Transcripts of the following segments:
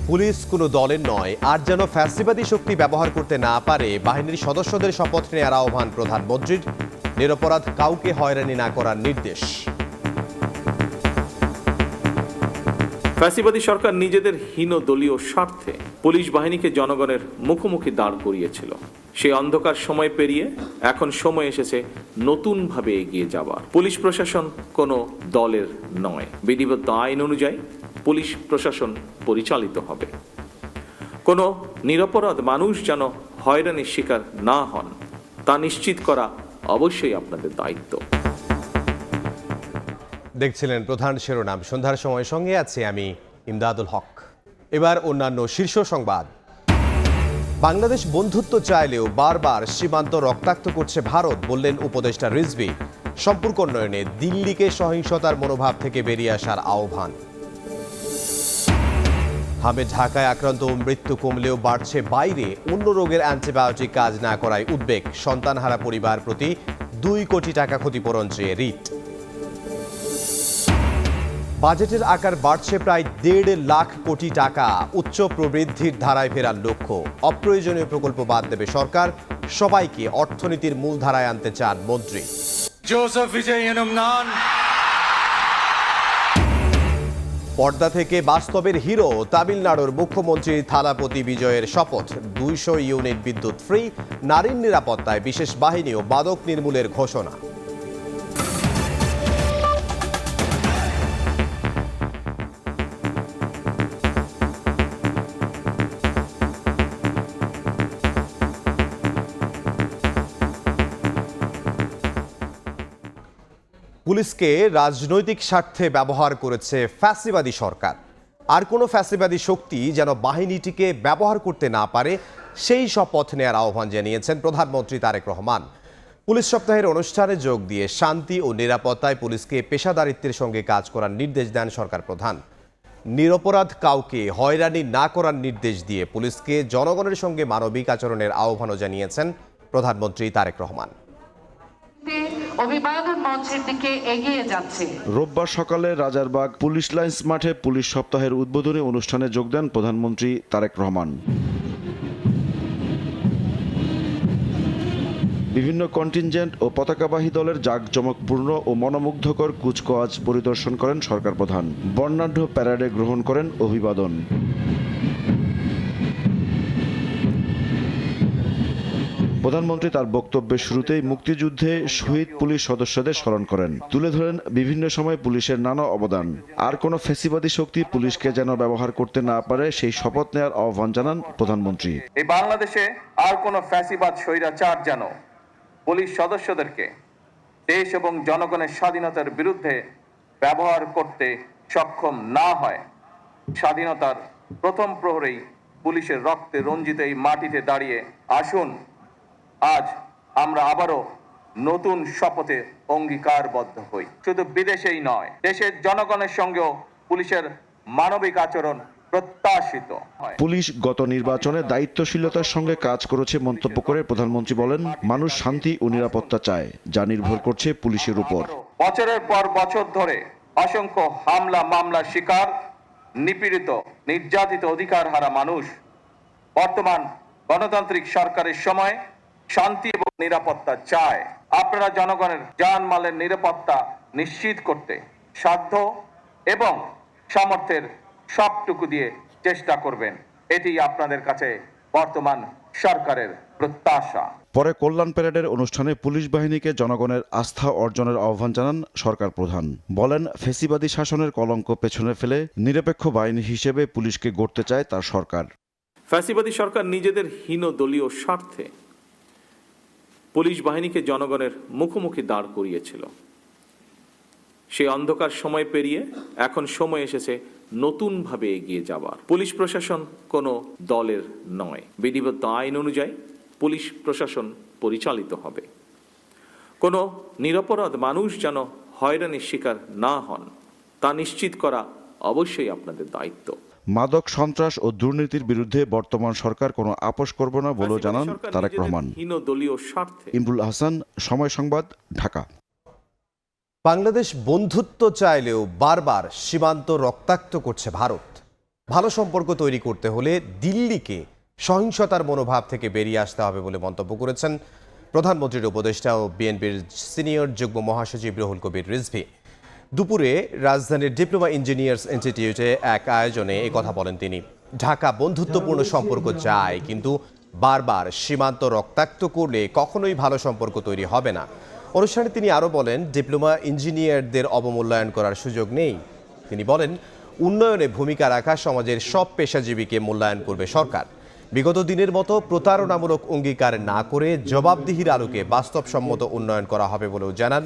Police কোনো দলের নয়, আর যেন ফ্যাসিবাদী শক্তি ব্যবহার করতে না পারে বাহিনীর সদস্যদের শপথ নেওয়ার আহ্বান প্রধানমন্ত্রীর। নিরপরাধ কাউকে হয়রানি না করার নির্দেশ। ফ্যাসিবাদী সরকার নিজেদের হীন দলীয় স্বার্থে পুলিশ বাহিনীকে জনগণের মুখোমুখি দাঁড় করিয়েছিল। সেই অন্ধকার সময় পেরিয়ে এখন সময় এসেছে নতুনভাবে এগিয়ে যাবার। পুলিশ প্রশাসন কোনো দলের নয়, বিধিবদ্ধ আইন অনুযায়ী পুলিশ প্রশাসন পরিচালিত হবে। কোনো নিরপরাধ মানুষ যেন হয়রানির শিকার না হন তা নিশ্চিত করা অবশ্যই আপনাদের দায়িত্ব। দেখছিলেন প্রধান শিরোনাম। সন্ধ্যার সময় সঙ্গে আছে আমি ইমদাদুল হক। এবার অন্যান্য শীর্ষ সংবাদ। বাংলাদেশ বন্ধুত্ব চাইলেও বারবার সীমান্ত রক্তাক্ত করছে ভারত, বললেন উপদেষ্টা রিজভী। সম্পর্ক উন্নয়নে দিল্লিকে সহিংসতার মনোভাব থেকে বেরিয়ে আসার আহ্বান। হামে ঢাকায় আক্রান্ত ও মৃত্যু কমলেও বাড়ছে বাইরে। অন্য রোগের অ্যান্টিবায়োটিক কাজ না করায় উদ্বেগ। সন্তানহারা পরিবার প্রতি 2 কোটি টাকা ক্ষতিপূরণ চেয়ে রিট। বাজেটের আকার বাড়ছে প্রায় 1.5 লাখ কোটি টাকা। উচ্চ প্রবৃদ্ধির ধারায় ফেরার লক্ষ্য। অপ্রয়োজনীয় প্রকল্প বাদ দেবে সরকার। সবাইকে অর্থনীতির মূল ধারায় আনতে চান মন্ত্রী। পর্দা থেকে বাস্তবের হিরো তামিলনাড়ুর মুখ্যমন্ত্রী থালাপতি বিজয়ের শপথ। 200 ইউনিট বিদ্যুৎ ফ্রি। নারীর নিরাপত্তায় বিশেষ বাহিনী ও মাদক নির্মূলের ঘোষণা। পুলিশকে রাজনৈতিক স্বার্থে ব্যবহার করেছে ফ্যাসিবাদী সরকার। আর কোনো ফ্যাসিবাদী শক্তি যেন বাহিনীটিকে ব্যবহার করতে না পারে সেই শপথ নেওয়ার আহ্বান জানিয়েছেন প্রধানমন্ত্রী তারেক রহমান। পুলিশ সপ্তাহের অনুষ্ঠানে যোগ দিয়ে শান্তি ও নিরাপত্তায় পুলিশকে পেশাদারিত্বের সঙ্গে কাজ করার নির্দেশ দেন সরকার প্রধান। নিরপরাধ কাউকে হয়রানি না করার নির্দেশ দিয়ে পুলিশকে জনগণের সঙ্গে মানবিক আচরণের আহ্বানও জানিয়েছেন প্রধানমন্ত্রী তারেক রহমান। অভিবাদন মঞ্চের দিকে এগিয়ে যাচ্ছে। রোববার সকালে রাজারবাগ পুলিশ লাইন্স মাঠে পুলিশ সপ্তাহের উদ্বোধনী অনুষ্ঠানে যোগ দেন প্রধানমন্ত্রী তারেক রহমান। বিভিন্ন কন্টিনজেন্ট ও পতাকাবাহী দলের জাঁকজমকপূর্ণ ও মনোমুগ্ধকর কুচকাওয়াজ পরিদর্শন করেন সরকার প্রধান। বর্ণাঢ্য প্যারেডে গ্রহণ করেন অভিবাদন। প্রধানমন্ত্রী তার বক্তব্যের শুরুতেই মুক্তিযুদ্ধে শহীদ পুলিশ সদস্যদের স্মরণ করেন। তুলে ধরেন বিভিন্ন সময় পুলিশের নানা অবদান। আর কোনো ফ্যাসিবাদী শক্তি পুলিশকে যেন ব্যবহার করতে না পারে সেই শপথ নেওয়ার আহ্বান জানান প্রধানমন্ত্রী। এই বাংলাদেশে আর কোনো ফ্যাসিবাদ স্বৈরাচার যেন পুলিশ সদস্যদেরকে দেশ এবং জনগণের স্বাধীনতার বিরুদ্ধে ব্যবহার করতে সক্ষম না হয়। স্বাধীনতার প্রথম প্রহরেই পুলিশের রক্তে রঞ্জিত এই মাটিতে দাঁড়িয়ে আসুন আজ আমরা আবারও নতুন শপথে অঙ্গীকারবদ্ধ হই। শুধু বিদেশেই নয়, দেশের জনগণের সঙ্গেও পুলিশের মানবিক আচরণ প্রত্যাশিত। পুলিশ গত নির্বাচনে দায়িত্বশীলতার সঙ্গে কাজ করেছে মন্তব্য করে প্রধানমন্ত্রী বলেন, মানুষ শান্তি ও নিরাপত্তা চায়, যা নির্ভর করছে পুলিশের উপর। বছরের পর বছর ধরে অসংখ্য হামলা মামলার শিকার, নিপীড়িত নির্যাতিত অধিকার হারা মানুষ বর্তমান গণতান্ত্রিক সরকারের সময় শান্তি এবং নিরাপত্তা চায়। আপনারা জনগণের জানমালের নিরাপত্তা নিশ্চিত করতে সাধ্য এবং সামর্থ্যের সবটুকু দিয়ে চেষ্টা করবেন। এটি আপনাদের কাছে বর্তমান সরকারের প্রত্যাশা। পরে কল্যাণ প্যারেডের অনুষ্ঠানে পুলিশ বাহিনীকে জনগণের আস্থা অর্জনের আহ্বান জানান সরকার প্রধান। বলেন, ফ্যাসিবাদী শাসনের কলঙ্ক পেছনে ফেলে নিরপেক্ষ বাহিনী হিসেবে পুলিশকে গড়তে চায় তার সরকার। ফ্যাসিবাদী সরকার নিজেদের হীন দলীয় স্বার্থে পুলিশ বাহিনীকে জনগণের মুখোমুখি দাঁড় করিয়েছিল। সেই অন্ধকার সময় পেরিয়ে এখন সময় এসেছে নতুনভাবে এগিয়ে যাবার। পুলিশ প্রশাসন কোনো দলের নয়, বিধিবদ্ধ আইন অনুযায়ী পুলিশ প্রশাসন পরিচালিত হবে। কোনো নিরপরাধ মানুষ যেন হয়রানির শিকার না হন তা নিশ্চিত করা অবশ্যই আপনাদের দায়িত্ব। মাদক, সন্ত্রাস ও দুর্নীতির বিরুদ্ধে বর্তমান সরকার কোনো আপোষ করবে না বলে জানান তারেক রহমান। ইমরুল হাসান, সময় সংবাদ, ঢাকা। বাংলাদেশ বন্ধুত্ব চাইলেও বারবার সীমান্ত রক্তাক্ত করছে ভারত। ভালো সম্পর্ক তৈরি করতে হলে দিল্লিকে সহিংসতার মনোভাব থেকে বেরিয়ে আসতে হবে বলে মন্তব্য করেছেন প্রধানমন্ত্রীর উপদেষ্টা ও বিএনপির সিনিয়র যুগ্ম মহাসচিব রুহুল কবির রিজভী। দুপুরে রাজধানীর ডিপ্লোমা ইঞ্জিনিয়ার্স ইনস্টিটিউটে এক আয়োজনে কথা বলেন তিনি। ঢাকা বন্ধুত্বপূর্ণ সম্পর্ক চায়, কিন্তু বারবার সীমান্ত রক্তাক্ত করলে কখনোই ভালো সম্পর্ক তৈরি হবে না। অনুষ্ঠানে তিনি আরও বলেন, ডিপ্লোমা ইঞ্জিনিয়ারদের অবমূল্যায়ন করার সুযোগ নেই। তিনি বলেন, উন্নয়নে ভূমিকা রাখা সমাজের সব পেশাজীবীকে মূল্যায়ন করবে সরকার। বিগত দিনের মতো প্রতারণামূলক অঙ্গীকার না করে জবাবদিহির আলোকে বাস্তবসম্মত উন্নয়ন করা হবে বলেও জানান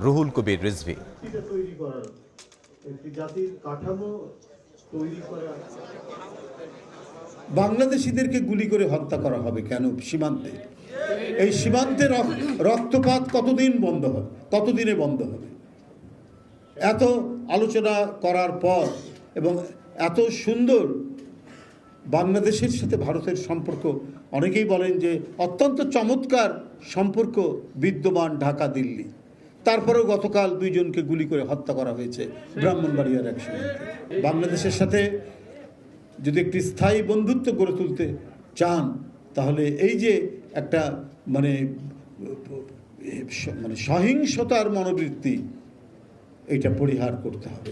রুহুল কবির রিজভী। বাংলাদেশিদেরকে গুলি করে হত্যা করা হবে কেন সীমান্তে? এই সীমান্তে রক্তপাত কতদিন বন্ধ হবে, কতদিনে বন্ধ হবে? এত আলোচনা করার পর এবং এত সুন্দর বাংলাদেশের সাথে ভারতের সম্পর্ক, অনেকেই বলেন যে অত্যন্ত চমৎকার সম্পর্ক বিদ্যমান ঢাকা দিল্লি, তারপরেও গতকাল দুইজনকে গুলি করে হত্যা করা হয়েছে ব্রাহ্মণবাড়িয়ার এক সীমান্তে। বাংলাদেশের সাথে যদি একটি স্থায়ী বন্ধুত্ব গড়ে তুলতে চান, তাহলে এই যে একটা মানে সহিংসতার মনোবৃত্তি, এটা পরিহার করতে হবে।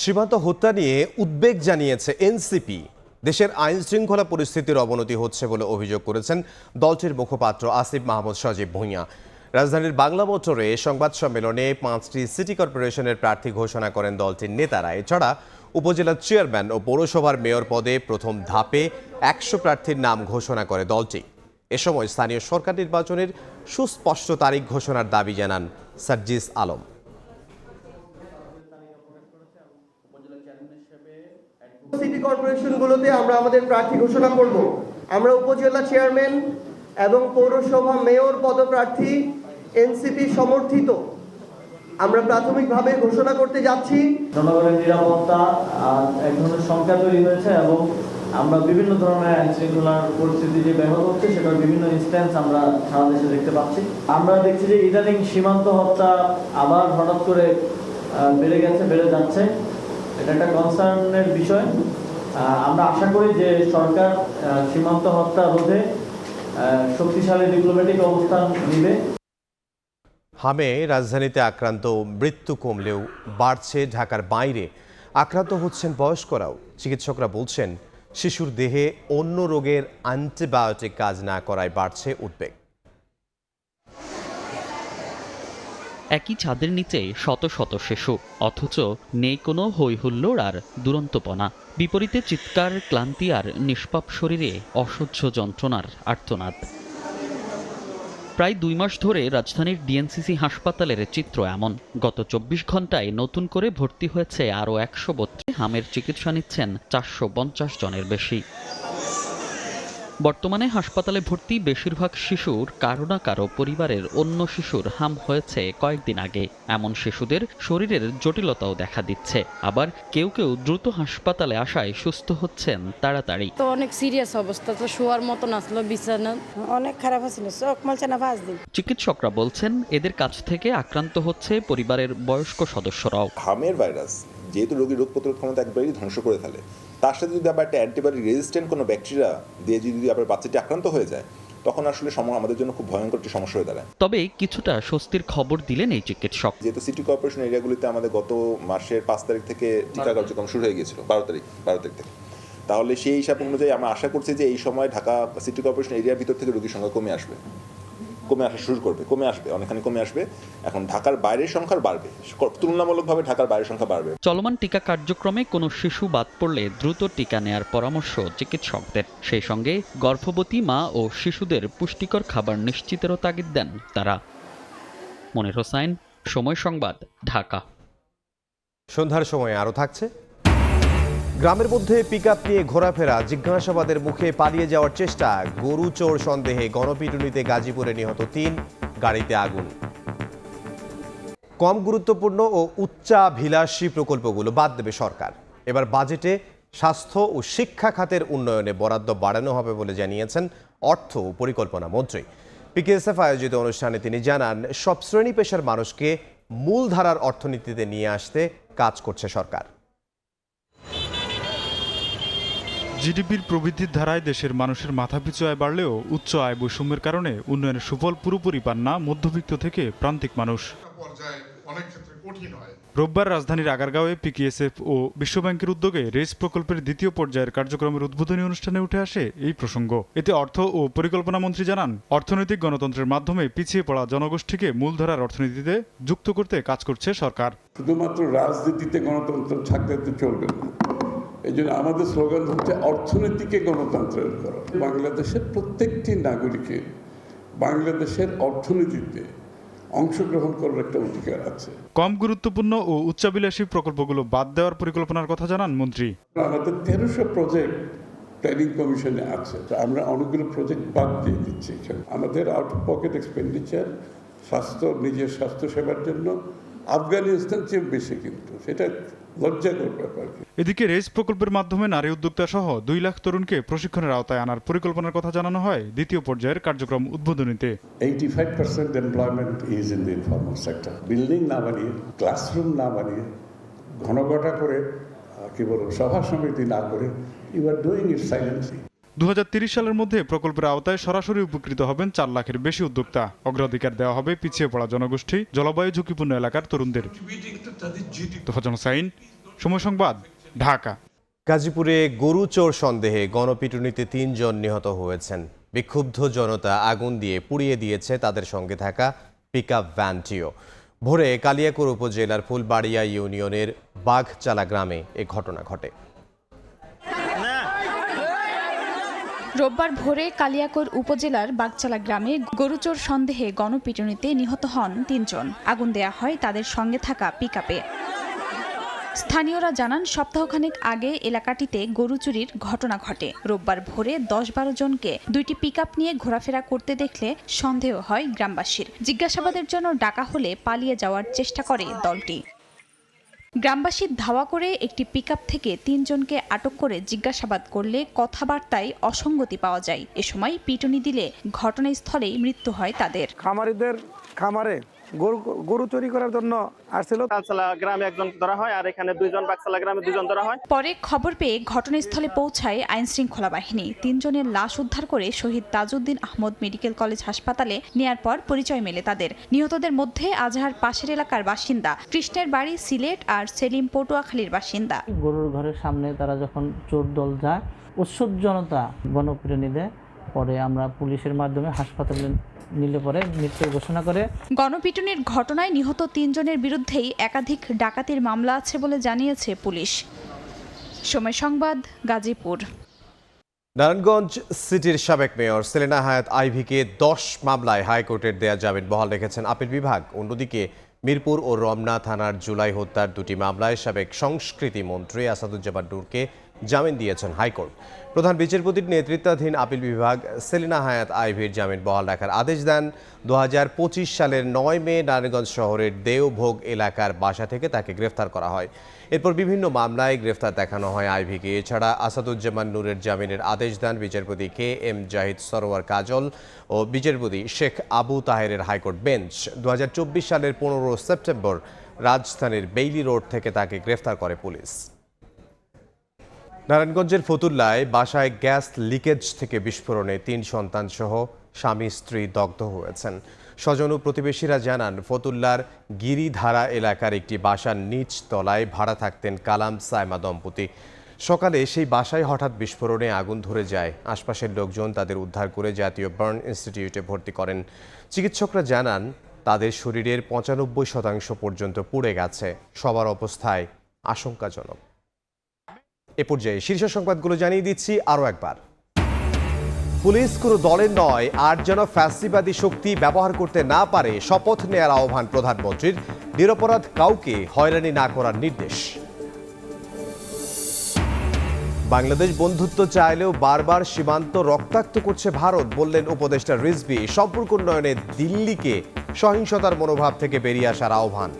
সীমান্ত হত্যা নিয়ে উদ্বেগ জানিয়েছে এনসিপি। দেশের আইন শৃঙ্খলা পরিস্থিতির অবনতি হচ্ছে বলে অভিযোগ করেছেন দলটির মুখপাত্র আসিফ মাহমুদ সজীব ভূঁইয়া। রাজধানীর বাংলা মোটরে সংবাদ সম্মেলনে 5টি সিটি কর্পোরেশনের প্রার্থী ঘোষণা করেন দলটির নেতারা। এছাড়া উপজেলা চেয়ারম্যান ও পৌরসভার মেয়র পদে প্রথম ধাপে 100 প্রার্থীর নাম ঘোষণা করে দলটি। এ সময় স্থানীয় সরকার নির্বাচনের সুস্পষ্ট তারিখ ঘোষণার দাবি জানান সার্জিস আলম। সিটি কর্পোরেশনগুলোতে আমরা আমাদের প্রার্থী ঘোষণা করব। আমরা উপজেলা চেয়ারম্যান এবং পৌরসভা মেয়র পদপ্রার্থী এনসিপি সমর্থিত আমরা প্রাথমিকভাবে ঘোষণা করতে যাচ্ছি। জনগণের নিরাপত্তা এক ধরনের সংখ্যা তৈরি হয়েছে এবং আমরা বিভিন্ন ধরনের আইন শৃঙ্খলার পরিস্থিতি যে ব্যাহত হচ্ছে সেটার বিভিন্ন ইনস্ট্যান্স আমরা সারা দেশে দেখতে পাচ্ছি। আমরা দেখছি যে ইদানিং সীমান্ত হত্যা আবার হঠাৎ করে বেড়ে যাচ্ছে। এটা একটা কনসার্নের বিষয়। আমরা আশা করি যে সরকার সীমান্ত হত্যা রোধে শক্তিশালী ডিপ্লোম্যাটিক অবস্থান নেবে। হামে রাজধানীতে আক্রান্ত মৃত্যু কমলেও বাড়ছে ঢাকার বাইরে আক্রান্ত হচ্ছেন বয়স্করাও। চিকিৎসকরা বলছেন, শিশুর দেহে অন্য রোগের অ্যান্টিবায়োটিক কাজ না করায় বাড়ছে উদ্বেগ। একই ছাদের নিচে শত শত শিশু, অথচ নেই কোনো হইহুল্লোড় আর দুরন্তপনা। বিপরীতে চিৎকার, ক্লান্তি আর নিষ্পাপ শরীরে অসহ্য যন্ত্রণার আর্তনাদ। প্রায় 2 মাস ধরে রাজধানীর ডিএনসিসি হাসপাতালের চিত্র এমন। গত 24 ঘন্টায় নতুন করে ভর্তি হয়েছে আরও 132। হামের চিকিৎসা নিচ্ছেন 450 জনের বেশি। বর্তমানে হাসপাতালে ভর্তি বেশিরভাগ শিশুর কারো না কারো পরিবারের অন্য শিশুর হাম হয়েছে কয়েকদিন আগে। এমন শিশুদের শরীরের জটিলতাও দেখা দিচ্ছে। আবার কেউ কেউ দ্রুত হাসপাতালে আসায় সুস্থ হচ্ছেন তাড়াতাড়ি। তো অনেক সিরিয়াস অবস্থা, তো শোয়ার মতন আসলো, বিছানা অনেক খারাপ ছিল, চোখ মালছে না 5 দিন। চিকিৎসকরা বলছেন, এদের কাছ থেকে আক্রান্ত হচ্ছে পরিবারের বয়স্ক সদস্যরাও। হামের ভাইরাস যেহেতু রোগীর রোগ প্রতিরোধ ক্ষমতা একবারই ধ্বংস করে ফেলে, তার সাথে যদি আবার একটা অ্যান্টিবায়োটিক রেজিস্ট্যান্ট কোনো ব্যাকটেরিয়া দিয়ে যদি আবার বাচ্চাটি আক্রান্ত হয়ে যায়, তখন আসলে আমাদের জন্য খুব ভয়ঙ্কর একটি সমস্যা হয়ে দাঁড়ায়। তবে কিছুটা স্বস্তির খবর দিলেন এই চিকিৎসক। যেহেতু সিটি কর্পোরেশন এরিয়াগুলিতে আমাদের গত মাসের 5 তারিখ থেকে টিকা কার্যক্রম শুরু হয়ে গিয়েছিল, 12 তারিখ থেকে, তাহলে সেই হিসাব অনুযায়ী আমরা আশা করছি যে এই সময় ঢাকা সিটি কর্পোরেশন এরিয়ার ভিতর থেকে রোগীর সংখ্যা কমে আসা শুরু করবে, অনেকখানি কমে আসবে। এখন ঢাকার বাইরের সংখ্যা বাড়বে, তুলনামূলকভাবে ঢাকার বাইরের সংখ্যা বাড়বে। চলমান টিকা কার্যক্রমে কোনো শিশু বাদ পড়লে দ্রুত টিকা নেয়ার পরামর্শ চিকিৎসকদের। সেই সঙ্গে গর্ভবতী মা ও শিশুদের পুষ্টিকর খাবার নিশ্চিতেরও তাগিদ দেন তারা। মনির হোসাইন, সময় সংবাদ, ঢাকা। সন্ধ্যার সময় আরও থাকছে। গ্রামের মধ্যে পিকআপ নিয়ে ঘোরাফেরা, জিজ্ঞাসাবাদের মুখে পালিয়ে যাওয়ার চেষ্টা, গরু চোর সন্দেহে গণপিটুনিতে গাজীপুরে নিহত 3, গাড়িতে আগুন। কম গুরুত্বপূর্ণ ও উচ্চাভিলাষী প্রকল্পগুলো বাদ দেবে সরকার। এবার বাজেটে স্বাস্থ্য ও শিক্ষা খাতের উন্নয়নে বরাদ্দ বাড়ানো হবে বলে জানিয়েছেন অর্থ ও পরিকল্পনা মন্ত্রী। পিকেএসএফ আয়োজিত অনুষ্ঠানে তিনি জানান, সব শ্রেণী পেশার মানুষকে মূলধারার অর্থনীতিতে নিয়ে আসতে কাজ করছে সরকার। জিডিপির প্রবৃদ্ধির ধারায় দেশের মানুষের মাথাপিছু আয় বাড়লেও উচ্চ আয় বৈষম্যের কারণে উন্নয়নের সুফল পুরোপুরি পান না মধ্যবিত্ত থেকে প্রান্তিক মানুষ। রোববার রাজধানীর আগারগাঁওয়ে পিকেএসএফ ও বিশ্বব্যাংকের উদ্যোগে রেস প্রকল্পের দ্বিতীয় পর্যায়ের কার্যক্রমের উদ্বোধনী অনুষ্ঠানে উঠে আসে এই প্রসঙ্গ। এতে অর্থ ও পরিকল্পনা মন্ত্রী জানান, অর্থনৈতিক গণতন্ত্রের মাধ্যমে পিছিয়ে পড়া জনগোষ্ঠীকে মূলধারার অর্থনীতিতে যুক্ত করতে কাজ করছে সরকার। শুধুমাত্র রাজনীতিতে গণতন্ত্র থাকলে তো চলবে না, এই জন্য আমাদের স্লোগান হচ্ছে অর্থনীতিকে গণতন্ত্রের করো। বাংলাদেশের প্রত্যেকটি নাগরিকের বাংলাদেশের অর্থনীতিতে অংশগ্রহণ করার একটা অধিকার আছে। কম গুরুত্বপূর্ণ ও উচ্চাভিলাষী প্রকল্পগুলো বাদ দেওয়ার পরিকল্পনার কথা জানান মন্ত্রী। আমাদের 1300 প্রজেক্ট প্ল্যানিং কমিশনে আছে, আমরা অনেকগুলো প্রজেক্ট বাদ দিয়ে দিচ্ছি। আমাদের আউট অফ পকেট এক্সপেন্ডিচার নিজের স্বাস্থ্য সেবার জন্য আফগানিস্তান চেয়ে বেশি, কিন্তু সেটা লজ্জাকর ব্যাপার। এদিকে রেস প্রকল্পের মাধ্যমে নারী উদ্যোক্তা সহ 2 লাখ তরুণকে প্রশিক্ষণের আওতায় আনার পরিকল্পনার কথা জানানো হয় দ্বিতীয় পর্যায়ের কার্যক্রম উদ্বোধনীতে। 85% employment is in the informal sector. Building না বানিয়ে, ক্লাসরুম না বানিয়ে, ঘনঘটা করে কি বলবো সভা সমিতি না করে, you are doing it silently. 2030 সালের মধ্যে প্রকল্পের আওতায় সরাসরি উপকৃত হবেন 4 লাখের বেশি উদ্যোক্তা। অগ্রাধিকার দেওয়া হবে পিছিয়ে পড়া জনগোষ্ঠী, জলবায়ু ঝুঁকিপূর্ণ এলাকার তরুণদের। তোফাজ্জল হোসাইন, সময় সংবাদ, ঢাকা। গাজীপুরে গরু চোর সন্দেহে গণপিটুনিতে 3 জন নিহত হয়েছেন। বিক্ষুব্ধ জনতা আগুন দিয়ে পুড়িয়ে দিয়েছে তাদের সঙ্গে থাকা পিকআপ ভ্যানটিও। ভোরে কালিয়াকৈর উপজেলার ফুলবাড়িয়া ইউনিয়নের বাঘচালা গ্রামে এ ঘটনা ঘটে। রোববার ভোরে কালিয়াকৈর উপজেলার বাগচালা গ্রামে গরুচোর সন্দেহে গণপিটুনিতে নিহত হন 3 জন। আগুন দেয়া হয় তাদের সঙ্গে থাকা পিকআপে। স্থানীয়রা জানান, সপ্তাহখানেক আগে এলাকাটিতে গরু চুরির ঘটনা ঘটে। রোববার ভোরে 10-12 জনকে 2টি পিকআপ নিয়ে ঘোরাফেরা করতে দেখলে সন্দেহ হয় গ্রামবাসীর। জিজ্ঞাসাবাদের জন্য ডাকা হলে পালিয়ে যাওয়ার চেষ্টা করে দলটি। গ্রামবাসী ধাওয়া করে একটি পিকআপ থেকে 3 জনকে আটক করে জিজ্ঞাসাবাদ করলে কথাবার্তায় অসঙ্গতি পাওয়া যায়। এ সময় পিটুনি দিলে ঘটনাস্থলেই মৃত্যু হয় তাদের। খামারিদের খামারে গরু চুরি করার জন্য আসছিল। বাগচালা গ্রামে একজন ধরা হয়, আর এখানে 2 জন, বাগচালা গ্রামে 2 জন ধরা হয়। পরে খবর পেয়ে ঘটনাস্থলে পৌঁছায় আইনশৃঙ্খলা বাহিনী। 3 জনের লাশ উদ্ধার করে শহীদ তাজউদ্দিন আহমদ মেডিকেল কলেজ হাসপাতালে নেয়ার পর পরিচয় মেলে তাদের। নিহতদের মধ্যে আজহার পাশের এলাকার বাসিন্দা, কৃষ্ণের বাড়ি সিলেট, আর সেলিম পটুয়াখালীর বাসিন্দা। গরুর ঘরের সামনে তারা যখন চোর দল যায়, উৎসুক জনতা গণপিটুনি দেয়। পরে আমরা পুলিশের মাধ্যমে হাসপাতালে নিলে পরে মৃত্যু ঘোষণা করে। গণপিটুনির ঘটনায় নিহত 3 জনের বিরুদ্ধেই একাধিক ডাকাতির মামলা আছে বলে জানিয়েছে পুলিশ। সময় সংবাদ, গাজীপুর। নারায়ণগঞ্জ সিটির সাবেক মেয়র সেলিনা হায়াৎ আইভীকে 10 মামলায় হাইকোর্টের দেয়া জামিন বহাল রেখেছেন আপিল বিভাগ। অন্যদিকে মিরপুর ও রমনা থানার জুলাই হত্যার 2টি মামলায় সাবেক সংস্কৃতি মন্ত্রী আসাদুজ্জামান নূরকে জামিন দিয়েছেন হাইকোর্ট। প্রধান বিচারপতির নেতৃত্বাধীন আপিল বিভাগ সেলিনা হায়াৎ আইভীর জামিন বহাল রাখার আদেশ দেন। 2025 সালের 9 মে নারায়ণগঞ্জ শহরের দেওভোগ এলাকার বাসা থেকে তাকে গ্রেফতার করা হয়। এরপর বিভিন্ন মামলায় গ্রেফতার দেখানো হয় আইভীকে। এছাড়া আসাদুজ্জামান নূরের জামিনের আদেশ দেন বিচারপতি KM জাহিদ সরোয়ার কাজল ও বিচারপতি শেখ আবু তাহেরের হাইকোর্ট বেঞ্চ। 2024 সালের 15 সেপ্টেম্বর রাজধানীর বেইলি রোড থেকে তাকে গ্রেফতার করে পুলিশ। নারায়ণগঞ্জের ফতুল্লায় বাসায় গ্যাস লিকেজ থেকে বিস্ফোরণে 3 সন্তান সহ স্বামী স্ত্রী দগ্ধ হয়েছেন। স্বজন ও প্রতিবেশীরা জানান, ফতুল্লার গিরিধারা এলাকার একটি বাসার নিচ তলায় ভাড়া থাকতেন কালাম সাইমা দম্পতি। সকালে সেই বাসায় হঠাৎ বিস্ফোরণে আগুন ধরে যায়। আশপাশের লোকজন তাদের উদ্ধার করে জাতীয় বার্ন ইনস্টিটিউটে ভর্তি করেন। চিকিৎসকরা জানান, তাদের শরীরের 95% পর্যন্ত পুড়ে গেছে। সবার অবস্থায় আশঙ্কাজনক। এ পর্যায়ে শীর্ষ সংবাদগুলো জানিয়ে দিচ্ছি আরও একবার। পুলিশ কোনো দলের নয়, আর যেন ফ্যাসিবাদী শক্তি ব্যবহার করতে না পারে শপথ নেয়ার আহ্বান প্রধানমন্ত্রীর। নিরপরাধ কাউকে হয়রানি না করার নির্দেশ। বাংলাদেশ বন্ধুত্ব চাইলেও বারবার সীমান্ত রক্তাক্ত করছে ভারত, বললেন উপদেষ্টা রিজভী। সম্পর্ক উন্নয়নে দিল্লিকে সহিংসতার মনোভাব থেকে বেরিয়ে আসার আহ্বান।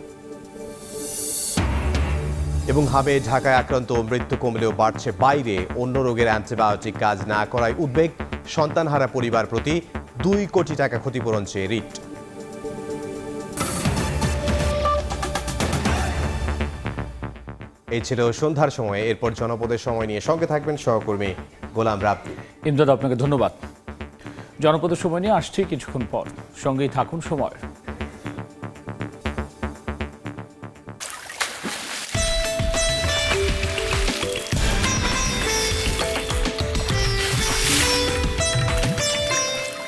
এবং হামে ঢাকায় আক্রান্ত ও মৃত্যু কমলেও বাড়ছে বাইরে। অন্য রোগের অ্যান্টিবায়োটিক কাজ না করায় উদ্বেগ। সন্তানহারা পরিবার প্রতি 2 কোটি টাকা ক্ষতিপূরণ চেয়ে রিট। এই ছিল সন্ধ্যার সময়। এরপর জনপদের সময় নিয়ে সঙ্গে থাকবেন সহকর্মী গোলাম রাব্বি। ইমদাদ, আপনাকে ধন্যবাদ। জনপদের সময় নিয়ে আসছি কিছুক্ষণ পর, সঙ্গেই থাকুন সময়।